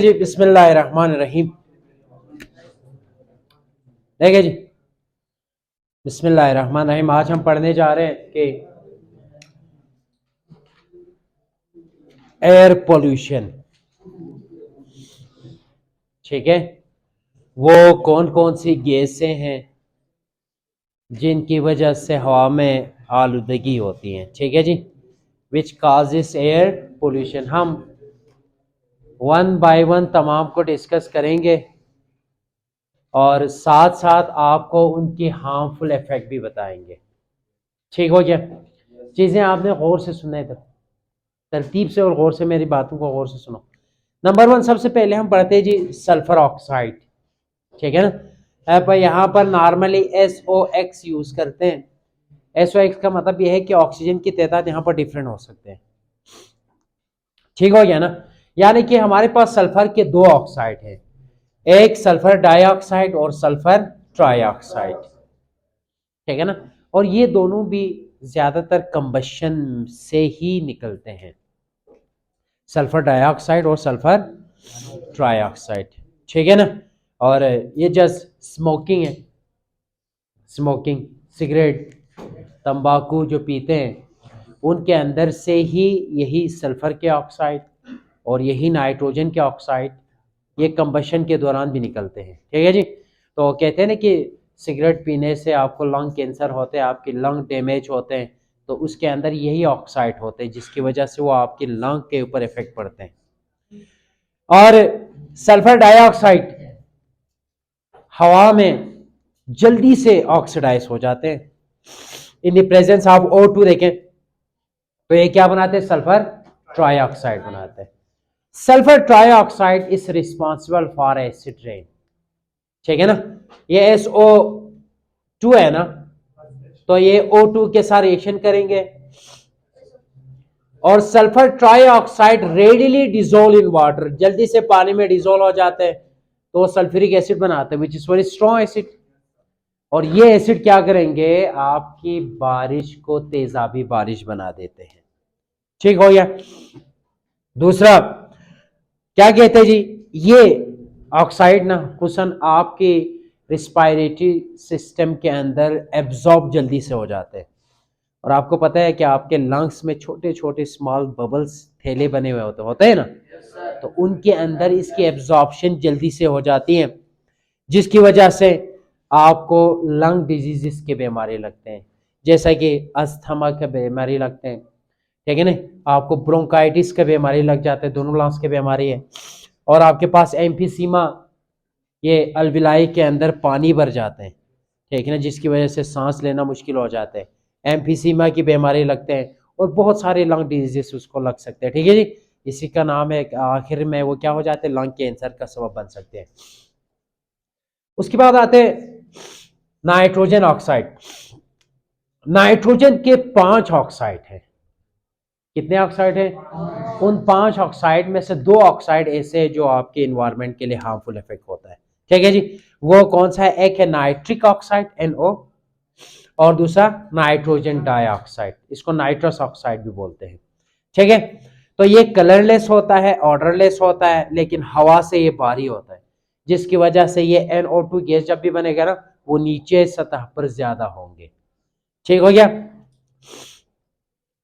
जी बिस्मिल्लाहिर्रहमानिर्रहीम। देखिए जी, बिस्मिल्लाहिर्रहमानिर्रहीम। आज हम पढ़ने जा रहे हैं कि एयर पोल्यूशन, ठीक है, वो कौन कौन सी गैसें हैं जिनकी वजह से हवा में आलूदगी होती है, ठीक है जी, विच काजेस एयर पोल्यूशन। हम वन बाय वन तमाम को डिस्कस करेंगे और साथ साथ आपको उनकी हार्मफुल इफेक्ट भी बताएंगे। ठीक हो गया? चीज़ें आपने गौर से सुना है, तरतीब से और गौर से मेरी बातों को गौर से सुनो। नंबर वन, सबसे पहले हम पढ़ते हैं जी सल्फर ऑक्साइड, ठीक है ना। अब यहाँ पर नॉर्मली SOX यूज करते हैं। SOX का मतलब यह है कि ऑक्सीजन की तादाद यहाँ पर डिफरेंट हो सकते हैं। ठीक हो गया ना। यानी कि हमारे पास सल्फर के दो ऑक्साइड है, एक सल्फर डाइऑक्साइड और सल्फर ट्राइऑक्साइड, ठीक है ना। और ये दोनों भी ज्यादातर कंबशन से ही निकलते हैं, सल्फर डाइऑक्साइड और सल्फर ट्राइऑक्साइड, ठीक है ना। और ये जस्ट स्मोकिंग है, स्मोकिंग सिगरेट तंबाकू जो पीते हैं उनके अंदर से ही यही सल्फर के ऑक्साइड और यही नाइट्रोजन के ऑक्साइड ये कंबशन के दौरान भी निकलते हैं, ठीक है जी। तो कहते हैं ना कि सिगरेट पीने से आपको लंग कैंसर होते हैं, आपके लंग डैमेज होते हैं, तो उसके अंदर यही ऑक्साइड होते हैं जिसकी वजह से वो आपके लंग के ऊपर इफेक्ट पड़ते हैं। और सल्फर डाइऑक्साइड हवा में जल्दी से ऑक्सीडाइज हो जाते हैं in the presence of O2। देखें तो ये क्या बनाते हैं, सल्फर ट्राइऑक्साइड बनाते हैं। Sulphur trioxide is responsible for acid rain, ठीक है ना। ये SO2 है ना, तो ये O2 के साथ रिएक्शन करेंगे और sulphur trioxide readily dissolve in water, जल्दी से पानी में डिसॉल्व हो जाते हैं, तो सल्फ्यूरिक एसिड बनाते हैं which is very strong acid. और ये एसिड क्या करेंगे, आपकी बारिश को तेजाबी बारिश बना देते हैं। ठीक हो गया। दूसरा क्या कहते हैं जी, ये ऑक्साइड ना हुसन आपके रिस्पायरेटरी सिस्टम के अंदर एब्जॉर्ब जल्दी से हो जाते हैं। और आपको पता है कि आपके लंग्स में छोटे छोटे स्मॉल बबल्स थैले बने हुए होते हैं ना, तो उनके अंदर इसकी एब्जॉर्प्शन जल्दी से हो जाती है, जिसकी वजह से आपको लंग डिजीजेस के बीमारी लगते हैं, जैसा कि अस्थमा के बीमारी लगते हैं, ठीक है ना। आपको ब्रोंकाइटिस के बीमारी लग जाते हैं, दोनों लंग्स के बीमारी है। और आपके पास एम्फीसीमा, ये अलविलाई के अंदर पानी भर जाते हैं, ठीक है ना, जिसकी वजह से सांस लेना मुश्किल हो जाता है, एम्फीसीमा की बीमारी लगते हैं और बहुत सारे लंग डिजीजेस उसको लग सकते हैं, ठीक है जी। इसी का नाम है, आखिर में वो क्या हो जाते हैं, लंग कैंसर का सबब बन सकते हैं। उसके बाद आते हैं नाइट्रोजन ऑक्साइड। नाइट्रोजन के 5 ऑक्साइड हैं। कितने ऑक्साइड हैं? उन 5 ऑक्साइड में से 2 ऑक्साइड ऐसे हैं जो आपके एनवायरनमेंट के लिए हार्मफुल इफेक्ट होता है, ठीक है जी। वो कौन सा है? एक है नाइट्रिक ऑक्साइड NO और दूसरा नाइट्रोजन डाइऑक्साइड, इसको नाइट्रस ऑक्साइड भी बोलते हैं, ठीक है। तो ये कलरलेस होता है, ऑर्डरलेस होता है, लेकिन हवा से ये भारी होता है, जिसकी वजह से ये NO2 गैस जब भी बनेगा ना, वो नीचे सतह पर ज्यादा होंगे, ठीक हो गया।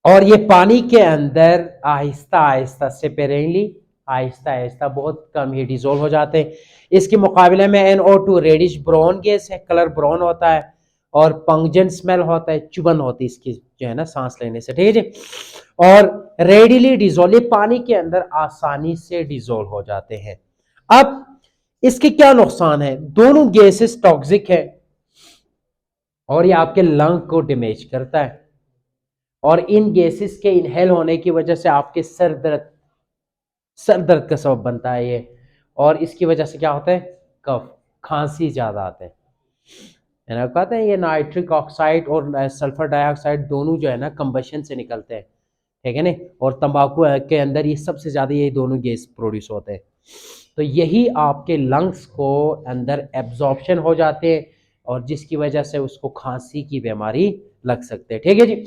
और ये पानी के अंदर आहिस्ता आहिस्ता सेपरेटली, आहिस्ता आहिस्ता बहुत कम ये डिजोल्व हो जाते हैं। इसके मुकाबले में NO2 रेडिश ब्राउन गैस है, कलर ब्राउन होता है और पंगजेंट स्मेल होता है, चुभन होती है इसकी जो है ना सांस लेने से, ठीक है जी। और रेडिली डिजोल्व, पानी के अंदर आसानी से डिजोल्व हो जाते हैं। अब इसके क्या नुकसान है? दोनों गैसेस टॉक्सिक है और ये आपके लंग को डैमेज करता है, और इन गैसेस के इनहेल होने की वजह से आपके सर दर्द का सबब बनता है ये, और इसकी वजह से क्या होता है, कफ खांसी ज्यादा आते हैं, है ना। कहते हैं ये नाइट्रिक ऑक्साइड और सल्फर डाइऑक्साइड दोनों जो है ना कंबशन से निकलते हैं, ठीक है ना। और तंबाकू के अंदर ये सबसे ज्यादा ये दोनों गैस प्रोड्यूस होते हैं, तो यही आपके लंग्स को अंदर एब्जॉर्प्शन हो जाते हैं और जिसकी वजह से उसको खांसी की बीमारी लग सकते हैं, ठीक है जी।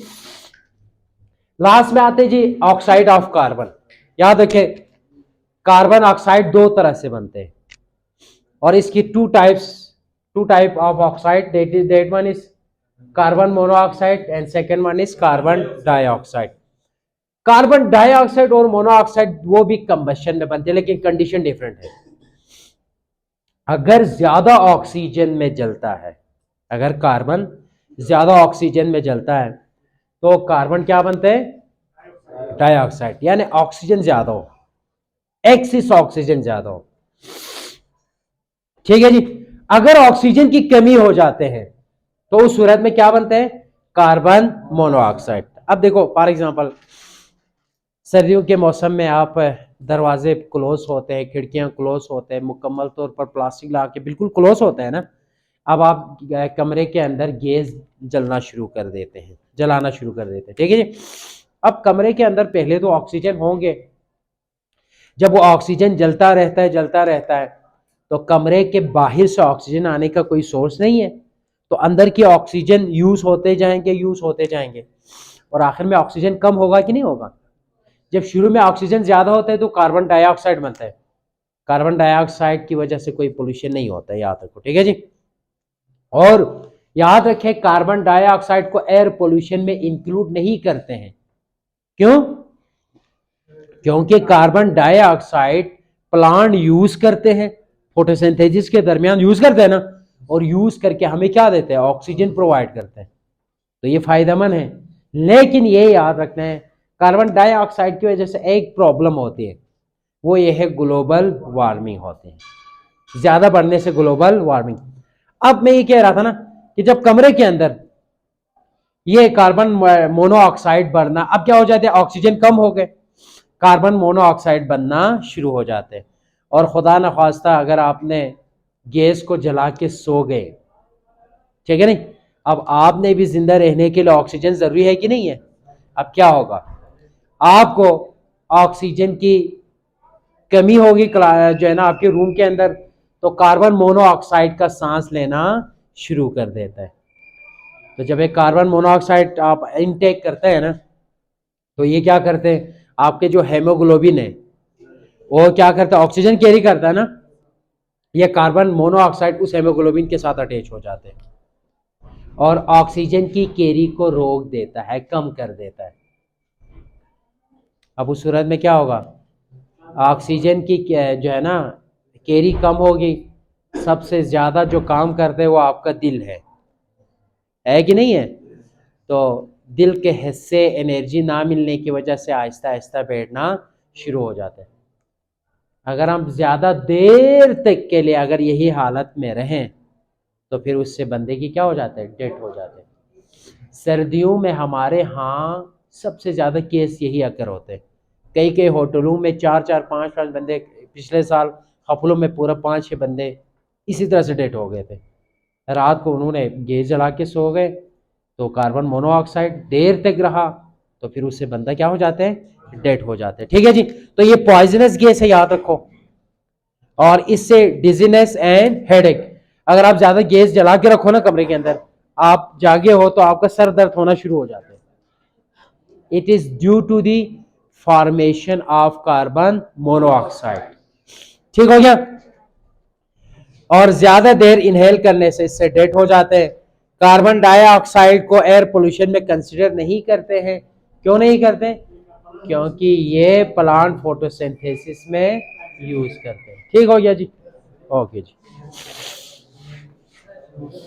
लास्ट में आते जी ऑक्साइड ऑफ कार्बन। याद रखें, कार्बन ऑक्साइड दो तरह से बनते हैं और इसकी two type of oxide, that one is carbon monoxide and second one is carbon dioxide. Carbon dioxide और मोनोऑक्साइड वो भी कंबशन में बनते हैं, लेकिन कंडीशन डिफरेंट है। अगर ज्यादा ऑक्सीजन में जलता है, अगर कार्बन ज्यादा ऑक्सीजन में जलता है तो कार्बन क्या बनते हैं, डाइऑक्साइड, यानी ऑक्सीजन ज्यादा हो, एक्सिस ऑक्सीजन ज्यादा हो। ठीक है जी। अगर ऑक्सीजन की कमी हो जाते हैं तो उस सूरत में क्या बनते हैं, कार्बन मोनोऑक्साइड। अब देखो फॉर एग्जांपल सर्दियों के मौसम में आप दरवाजे क्लोज होते हैं, खिड़कियां क्लोज होते हैं, मुकम्मल तौर पर प्लास्टिक लगा के बिल्कुल क्लोज होते हैं ना। अब आप कमरे के अंदर गैस जलाना शुरू कर देते हैं, ठीक है जी। अब कमरे के अंदर पहले तो ऑक्सीजन होंगे, जब वो ऑक्सीजन जलता रहता है तो कमरे के बाहर से ऑक्सीजन आने का कोई सोर्स नहीं है, तो अंदर की ऑक्सीजन यूज होते जाएंगे और आखिर में ऑक्सीजन कम होगा कि नहीं होगा। जब शुरू में ऑक्सीजन ज्यादा होता है तो कार्बन डाइऑक्साइड बनता है, कार्बन डाइऑक्साइड की वजह से कोई पोल्यूशन नहीं होता है, याद रखो, ठीक है जी। और याद रखें कार्बन डाइऑक्साइड को एयर पोल्यूशन में इंक्लूड नहीं करते हैं। क्यों? क्योंकि कार्बन डाइऑक्साइड प्लांट यूज करते हैं, फोटोसिंथेसिस के दरमियान यूज करते हैं ना, और यूज करके हमें क्या देते हैं, ऑक्सीजन प्रोवाइड करते हैं, तो ये फायदेमंद है। लेकिन ये याद रखना है कार्बन डाइऑक्साइड की वजह से एक प्रॉब्लम होती है, वो ये है ग्लोबल वार्मिंग होती है, ज्यादा बढ़ने से ग्लोबल वार्मिंग। अब मैं ये कह रहा था ना कि जब कमरे के अंदर ये कार्बन मोनोऑक्साइड बढ़ना, अब क्या हो जाते हैं, ऑक्सीजन कम हो गए, कार्बन मोनोऑक्साइड बनना शुरू हो जाते हैं। और खुदा न ख्वास्ता अगर आपने गैस को जला के सो गए, ठीक है नहीं, अब आपने भी जिंदा रहने के लिए ऑक्सीजन जरूरी है कि नहीं है। अब क्या होगा, आपको ऑक्सीजन की कमी होगी जो है ना आपके रूम के अंदर, तो कार्बन मोनोऑक्साइड का सांस लेना शुरू कर देता है। तो जब एक कार्बन मोनोऑक्साइड आप इनटेक करते हैं ना, तो ये क्या करते हैं, आपके जो हेमोग्लोबिन है वो क्या करता है, ऑक्सीजन कैरी करता है ना, ये कार्बन मोनोऑक्साइड उस हेमोग्लोबिन के साथ अटैच हो जाते हैं और ऑक्सीजन की कैरी को रोक देता है, कम कर देता है। अब उस सूरत में क्या होगा, ऑक्सीजन की जो है ना कैरी कम होगी, सबसे ज्यादा जो काम करते हैं वो आपका दिल है कि नहीं है। तो दिल के हिस्से एनर्जी ना मिलने की वजह से आहिस्ता आहिस्ता बैठना शुरू हो जाता है। अगर हम ज्यादा देर तक के लिए अगर यही हालत में रहें तो फिर उससे बंदे की क्या हो जाता है, डेथ हो जाते हैं। सर्दियों में हमारे यहाँ सबसे ज्यादा केस यही अकर होते हैं। कई कई होटलों में 4-4 5-5 बंदे, पिछले साल हफलों में पूरा 5-6 बंदे इसी तरह से डेथ हो गए थे। रात को उन्होंने गैस जला के सो गए तो कार्बन मोनोऑक्साइड देर तक रहा, तो फिर उससे बंदा क्या हो जाते हैं, डेथ हो जाते हैं। ठीक है जी। तो ये पॉइजनस गैस है, याद रखो। और इससे डिजीनेस एंड हेडेक, अगर आप ज्यादा गैस जला के रखो ना कमरे के अंदर, आप जागे हो तो आपका सर दर्द होना शुरू हो जाता है। It is due to the formation of carbon monoxide. ठीक हो गया। और ज्यादा देर इनहेल करने से इससे डेथ हो जाते हैं। कार्बन डाइऑक्साइड को एयर पोल्यूशन में कंसीडर नहीं करते हैं। क्यों नहीं करते? क्योंकि ये प्लांट फोटोसिंथेसिस में यूज करते हैं। ठीक हो गया जी, ओके जी।